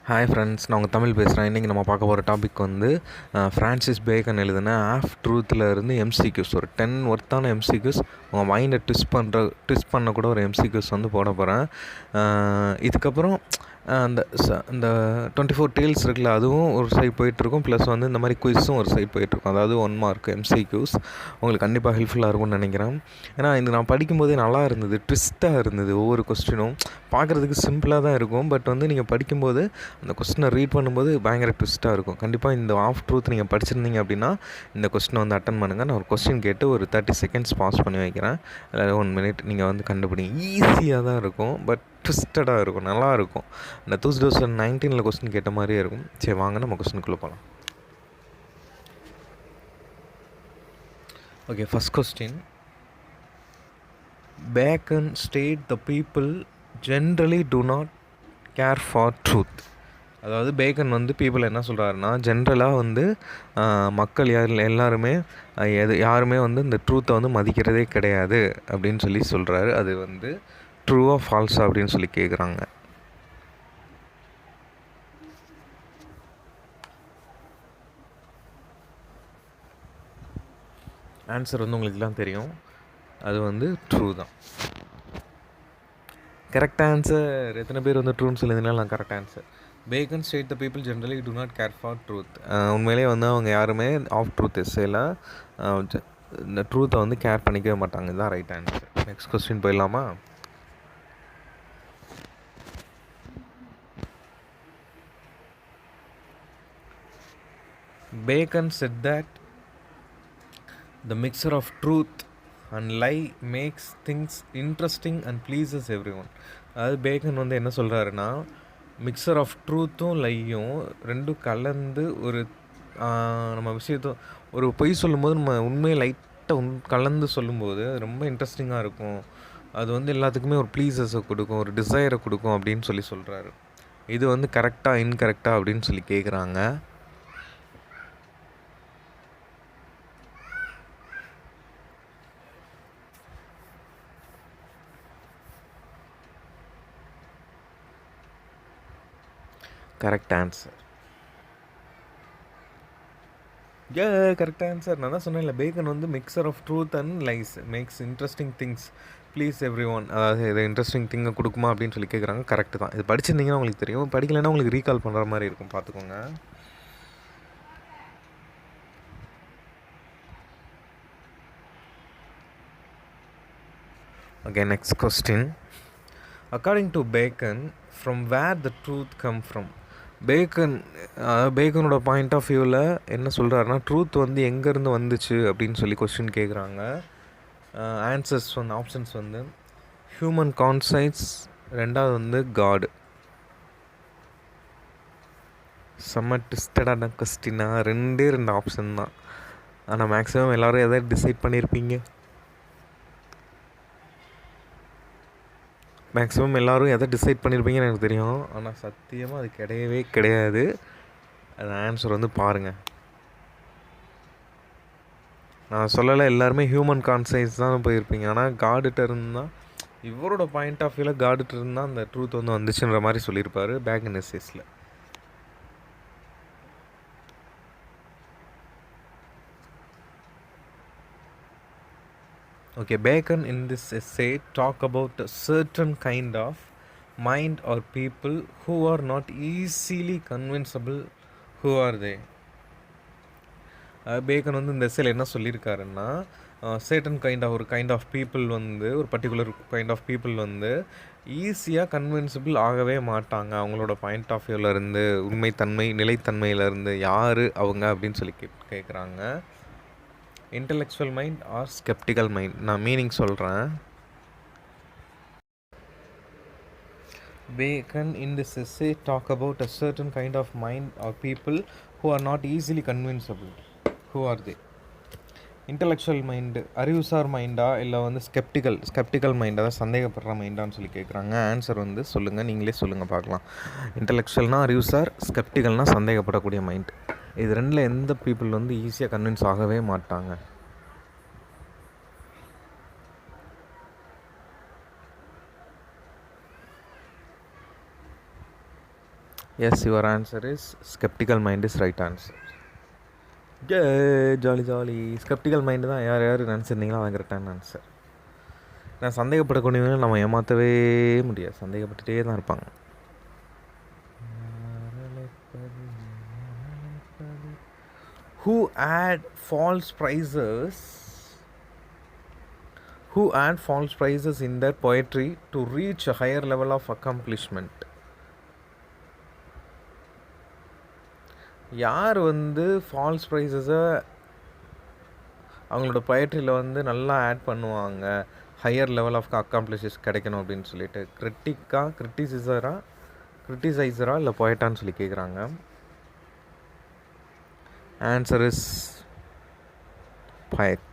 Hi friends, நான் உங்கள் தமிழ் பேசுகிறேன். இன்றைக்கி நம்ம பார்க்க போகிற டாபிக் வந்து ஃப்ரான்சிஸ் பேக்கன் எழுதின ஆஃப் ட்ரூத்தில் இருந்து எம்சிக்யூஸ் ஒரு 10 ஒர்த்தான எம்சிக்யூஸ் உங்கள் மைண்டை ட்விஸ்ட் பண்ண கூட ஒரு எம்சிக்யூஸ் வந்து போட போகிறேன். இதுக்கப்புறம் அந்த 24 டேல்ஸ் இருக்குல்ல, அதுவும் ஒரு சைட் போயிட்டுருக்கும். ப்ளஸ் வந்து இந்த மாதிரி குயிஸும் ஒரு சைட் போயிட்டுருக்கும். அதாவது 1 மார்க் எம்சிக்யூஸ் உங்களுக்கு கண்டிப்பாக ஹெல்ப்ஃபுல்லாக இருக்கும்னு நினைக்கிறேன். ஏன்னா இது நான் படிக்கும்போதே நல்லா இருந்தது, ட்விஸ்ட்டாக இருந்தது. ஒவ்வொரு கொஸ்டினும் பார்க்குறதுக்கு சிம்பிளாக தான் இருக்கும். பட் வந்து நீங்கள் படிக்கும்போது அந்த கொஸ்டினை ரீட் பண்ணும்போது பயங்கர ட்விஸ்ட்டாக இருக்கும். கண்டிப்பாக இந்த ஆஃப் ட்ரூத் நீங்கள் படிச்சிருந்தீங்க அப்படின்னா இந்த கொஸ்டினை வந்து அட்டன் பண்ணுங்கள். நான் ஒரு கொஸ்டின் கேட்டு ஒரு 30 செகண்ட்ஸ் பாஸ் பண்ணி வைக்கிறேன். அதாவது 1 மினிட் நீங்கள் வந்து கண்டுபிடிங்க. ஈஸியாக தான் இருக்கும், பட் ட்விஸ்டடாக இருக்கும், நல்லாயிருக்கும். அந்த 2019 கொஸ்டின் கேட்ட மாதிரியே இருக்கும். சரி, வாங்க நம்ம கொஸ்டினுக்குள்ளே போகலாம். Okay, first question. Bacon state the people generally do not care for truth. அதாவது பேக்கன் வந்து பீப்புள் என்ன சொல்கிறாருன்னா, ஜென்ரலாக வந்து மக்கள் எல்லாருமே யாருமே வந்து இந்த ட்ரூத்தை வந்து மதிக்கிறதே கிடையாது அப்படின்னு சொல்கிறாரு. அது வந்து ட்ரூவா ஃபால்ஸா அப்படின்னு சொல்லி கேட்குறாங்க. ஆன்சர் வந்து உங்களுக்குலாம் தெரியும், அது வந்து ட்ரூ தான். Correct answer. எத்தனை பேர் வந்து ட்ரூன்னு சொல்லியிருந்தாலும் நான் correct answer. Bacon state the people generally to not care for truth. உண்மையிலே வந்து அவங்க யாருமே ஆஃப் ட்ரூத் எஸ்ஸேல இந்த ட்ரூத்தை வந்து கேர் பண்ணிக்கவே மாட்டாங்க. இதுதான் ரைட் ஆன்சர். நெக்ஸ்ட் கொஸ்டின் போயிடலாமா? Bacon said that the mixture of truth and lie makes things interesting and pleases everyone. அதாவது பேக்கன் வந்து என்ன சொல்கிறாருன்னா, மிக்சர் ஆஃப் ட்ரூத்தும் லையும் ரெண்டும் கலந்து ஒரு நம்ம விஷயத்தை ஒரு பொய் சொல்லும்போது நம்ம உண்மையை லைட்டாக கலந்து சொல்லும்போது ரொம்ப இன்ட்ரெஸ்டிங்காக இருக்கும். அது வந்து எல்லாத்துக்குமே ஒரு ப்ளீஸஸை கொடுக்கும், ஒரு டிசைரை கொடுக்கும் அப்படின்னு சொல்கிறாரு. இது வந்து கரெக்டாக இன்கரெக்டாக அப்படின்னு சொல்லி கேட்குறாங்க. Correct answer. Correct answer. நான் தான் சொன்னேன்ல, பேக்கன் வந்து mixture of truth and lies makes interesting things please everyone. அதாவது இது இன்ட்ரெஸ்டிங் திங்கை கொடுக்குமா அப்படின்னு சொல்லி கேட்குறாங்க. கரெக்டு தான். இது படிச்சிருந்தீங்கன்னா உங்களுக்கு தெரியும், படிக்கலைன்னா உங்களுக்கு ரீகால் பண்ணுற மாதிரி இருக்கும், பார்த்துக்கோங்க. Okay, next question. According to Bacon, from where the truth come from. பேக்கனோட பாயிண்ட் ஆஃப் வியூவில் என்ன சொல்கிறாருன்னா, ட்ரூத் வந்து எங்கேருந்து வந்துச்சு அப்படின்னு சொல்லி கொஸ்டின் கேட்குறாங்க. ஆன்சர்ஸ் வந்து ஆப்ஷன்ஸ் வந்து ஹியூமன் கான்சைட்ஸ், ரெண்டாவது வந்து காடு. செம்ம ட்விஸ்டடான கொஸ்டினாக 2 ஆப்ஷன் தான். ஆனால் மேக்ஸிமம் எல்லோரும் எதை டிசைட் பண்ணியிருப்பீங்க? மேக்ஸிமம் எல்லோரும் எதை டிசைட் பண்ணியிருப்பீங்கன்னு எனக்கு தெரியும். ஆனால் சத்தியமாக அது கிடையவே கிடையாது. அது ஆன்சர் வந்து பாருங்கள். நான் சொல்லலை, எல்லாருமே ஹியூமன் கான்சைஸ் தான் போயிருப்பீங்க. ஆனால் காடுகிட்ட இருந்தால், இவரோட பாயிண்ட் ஆஃப் வியூவில் காடுகிட்ட இருந்தால் அந்த ட்ரூத் வந்து வந்துச்சுன்ற மாதிரி சொல்லியிருப்பார் bacon எஸ்ஸேஸில். Okay, Bacon in this essay talk about a certain kind of mind or people who are not easily convincible. Who are they? Bacon வந்து இந்த எஸ்ஸேல என்ன சொல்லியிருக்காருன்னா, certain kind of people வந்து, ஒரு பர்டிகுலர் கைண்ட் ஆஃப் பீப்புள் வந்து ஈஸியாக கன்வின்சிபிள் ஆகவே மாட்டாங்க. அவங்களோட பாயிண்ட் ஆஃப் வியூவில் இருந்து, உண்மைத்தன்மை நிலைத்தன்மையிலேருந்து யார் அவங்க அப்படின்னு சொல்லி கேட்குறாங்க. Intellectual mind or sceptical mind. நான் மீனிங் சொல்கிறேன். Bacon in this essay talk about a certain kind of mind or people who are not easily convincible. Who are they? Intellectual mind அறிவுசார் மைண்டா, இல்லை வந்து ஸ்கெப்டிக்கல் மைண்டா, தான் சந்தேகப்படுற மைண்டான்னு சொல்லி கேட்குறாங்க. ஆன்சர் வந்து சொல்லுங்கள், நீங்களே சொல்லுங்கள் பார்க்கலாம். இன்டெலெக்சுவல்னால் அறிவுசார், ஸ்கெப்டிக்கல்னால் சந்தேகப்படக்கூடிய மைண்ட். இது 2ல் எந்த பீப்புள் வந்து ஈஸியாக கன்வின்ஸ் ஆகவே மாட்டாங்க? Yes, your answer is skeptical mind is right answer. Jolly jolly. Sceptical mind தான் யார் யார் நினச்சிருந்தீங்களோ அவங்க கரெக்டான ஆன்சர். நான் சந்தேகப்படக்கூடியவங்க நம்ம ஏமாற்றவே முடியாது, சந்தேகப்பட்டுகிட்டே தான் இருப்பாங்க. Who add false prices in their poetry to reach a higher level of accomplishment? யார் வந்து ஃபால்ஸ் ப்ரைஸஸை அவங்களோட பொயட்ரியில் வந்து நல்லா ஆட் பண்ணுவாங்க, ஹையர் லெவல் ஆஃப் அக்காம்ப்ளிஷஸ் கிடைக்கணும் அப்படின்னு சொல்லிட்டு? கிரிட்டிசைசரா இல்லை பொயட்டான்னு சொல்லி கேட்குறாங்க. Answer is poet.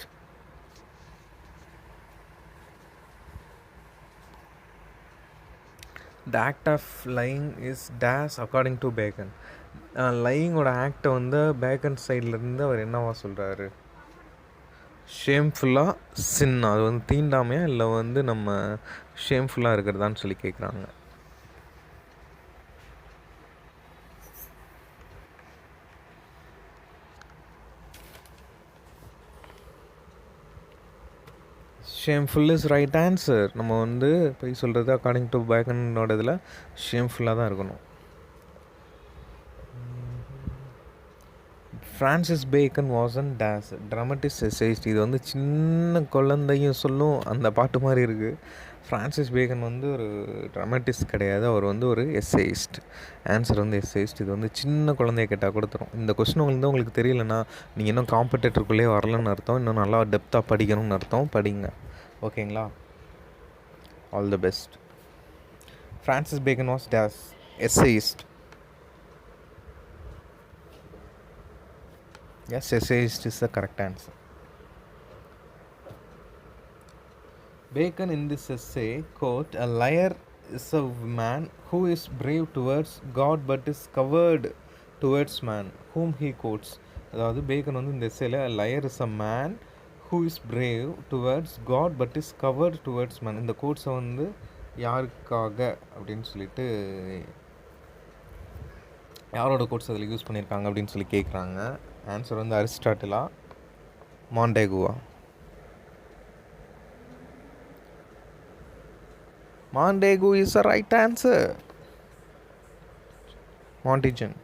The act of lying is dash according to Bacon. லையிங்கோட ஆக்டை வந்து பேக்கன் சைட்லேருந்து அவர் என்னவா சொல்கிறாரு? ஷேம்ஃபுல்லாக சின்னா, அது வந்து தீண்டாமையா இல்லை வந்து நம்ம ஷேம்ஃபுல்லாக இருக்கிறதான்னு சொல்லி கேட்குறாங்க. Shameful is right answer. நம்ம வந்து போய் சொல்கிறது அக்கார்டிங் டு பேக்கனோட இதில் ஷேம்ஃபுல்லாக தான் இருக்கணும். Francis Bacon was an dramatist essayist. இது வந்து சின்ன குழந்தையும் சொல்லும் அந்த பாட்டு மாதிரி இருக்குது. ஃப்ரான்சிஸ் பேக்கன் வந்து ஒரு ட்ராமட்டிஸ்ட் கிடையாது, அவர் வந்து ஒரு எஸ்சேயிஸ்ட். ஆன்சர் வந்து எஸ்சேயிஸ்ட். இது வந்து சின்ன குழந்தைய கேட்டால் கொடுத்துரும். இந்த கொஸ்டின் உங்களுக்கு தெரியலன்னா நீங்கள் இன்னும் காம்படேட்டருக்குள்ளே வரலன்னு அர்த்தம், இன்னும் நல்லா டெப்த்தாக படிக்கணும்னு அர்த்தம். படிங்க, ஓகேங்களா? All the best. Francis Bacon was essayist. Yes, essayist is the correct answer. Bacon in this essay, quote, "A liar is a man who is brave towards God but is coward towards man whom he quotes." அதாவது bacon வந்து இந்த எஸ்ஸேல a liar is a man who is brave towards God but is coward towards man. இந்த கோட்ஸை வந்து யாருக்காக அப்படின்னு சொல்லிட்டு யாரோட quotes அதில் யூஸ் பண்ணியிருக்காங்க அப்படின்னு சொல்லி கேட்குறாங்க. ஆன்சர் வந்து அரிஸ்டாட்டிலா, மாண்டேகுவா? Montaigne is a right answer. Montaigne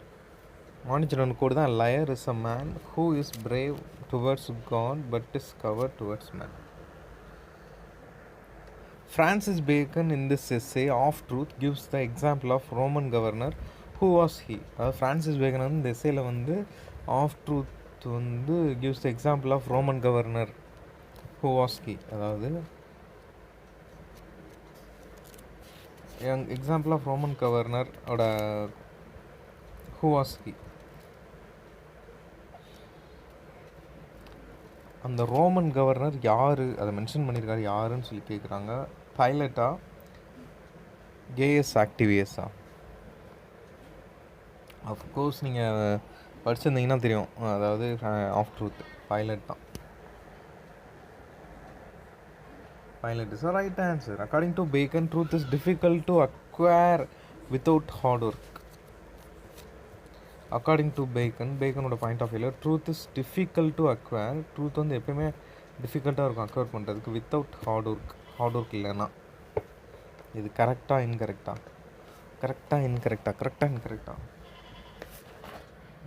quote தான் liar is a man who is brave towards God but is coward towards man. Francis Bacon in this essay of truth gives the example of Roman governor. Who was he? Francis Bacon வந்து இந்த எஸ்ஸேல வந்து of truth வந்து gives the example of Roman governor. Who was he? அதாவது example of Roman governor ஓட who was he? அந்த Roman governor யார் அதை மென்ஷன் பண்ணியிருக்காரு, யாருன்னு சொல்லி கேட்குறாங்க. பைலட்டா, கேஎஸ் ஆக்டிவியஸா? அஃப்கோர்ஸ் நீங்கள் படிச்சிருந்தீங்கன்னா தெரியும், அதாவது ஆஃப் ட்ரூத் பைலட் தான். Pilate is a right answer. According to Bacon, truth is difficult to acquire without hard work. According to பேக்கனோட பாயிண்ட் ஆஃப் வியூவில் truth is difficult to acquire. Truth வந்து எப்பயுமே டிஃபிகல்ட்டாக இருக்கும் அக்வயர் பண்ணுறதுக்கு வித்தவுட் ஹார்ட் ஒர்க் இல்லைன்னா. இது கரெக்டாக இன்கரெக்டா?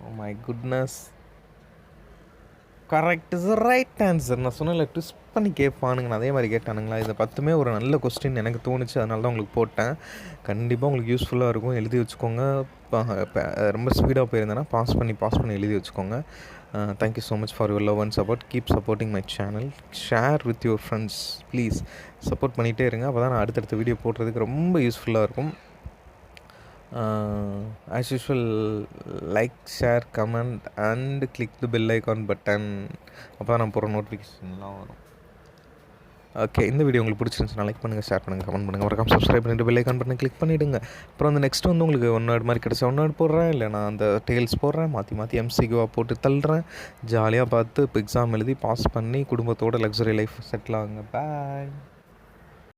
Oh my goodness, correct is the right answer. நான் சொன்னல ட்விஸ்ட் பண்ணி கேட்பானுங்க, அதே மாதிரி கேட்டானுங்களா? இதை பத்துமே ஒரு நல்ல கொஸ்டின் எனக்கு தோணுச்சு, அதனால தான் உங்களுக்கு போட்டேன். கண்டிப்பாக உங்களுக்கு யூஸ்ஃபுல்லாக இருக்கும், எழுதி வச்சுக்கோங்க. ரொம்ப ஸ்பீடாக போயிருந்தேன்னா பாஸ் பண்ணி எழுதி வச்சுக்கோங்க. Thank you so much for your love and support. Keep supporting my channel. Share with your friends please. Support பண்ணிகிட்டே இருங்க, அப்போ தான் நான் அடுத்தடுத்த வீடியோ போடுறதுக்கு ரொம்ப யூஸ்ஃபுல்லாக இருக்கும். As usual, like, share, comment and click the bell icon button. அப்போ நான் போகிற நோட்டிஃபிகேஷன்லாம் வரும். ஓகே, இந்த வீடியோ உங்களுக்கு பிடிச்சிருந்துச்சுன்னா லைக் பண்ணுங்கள், ஷேர் பண்ணுங்கள், கமெண்ட் பண்ணுங்கள், மறக்காம சப்ஸ்கிரைப் பண்ணிட்டு பெல் ஐக்கான் பட்டன் கிளிக் பண்ணிவிடுங்க. அப்புறம் அந்த நெக்ஸ்ட் வந்து உங்களுக்கு ஒன் வேர்ட் மாதிரி கிடச்சா ஒன் வேர்ட் போடுறேன், இல்லை நான் அந்த டெய்ல்ஸ் போடுறேன், மாற்றி எம்சிக்யூவாக போட்டு தள்ளுறேன். ஜாலியாக பார்த்து இப்போ எக்ஸாம் எழுதி பாஸ் பண்ணி குடும்பத்தோட லக்ஸரி லைஃப் செட்டில் ஆகுங்க. பாய்.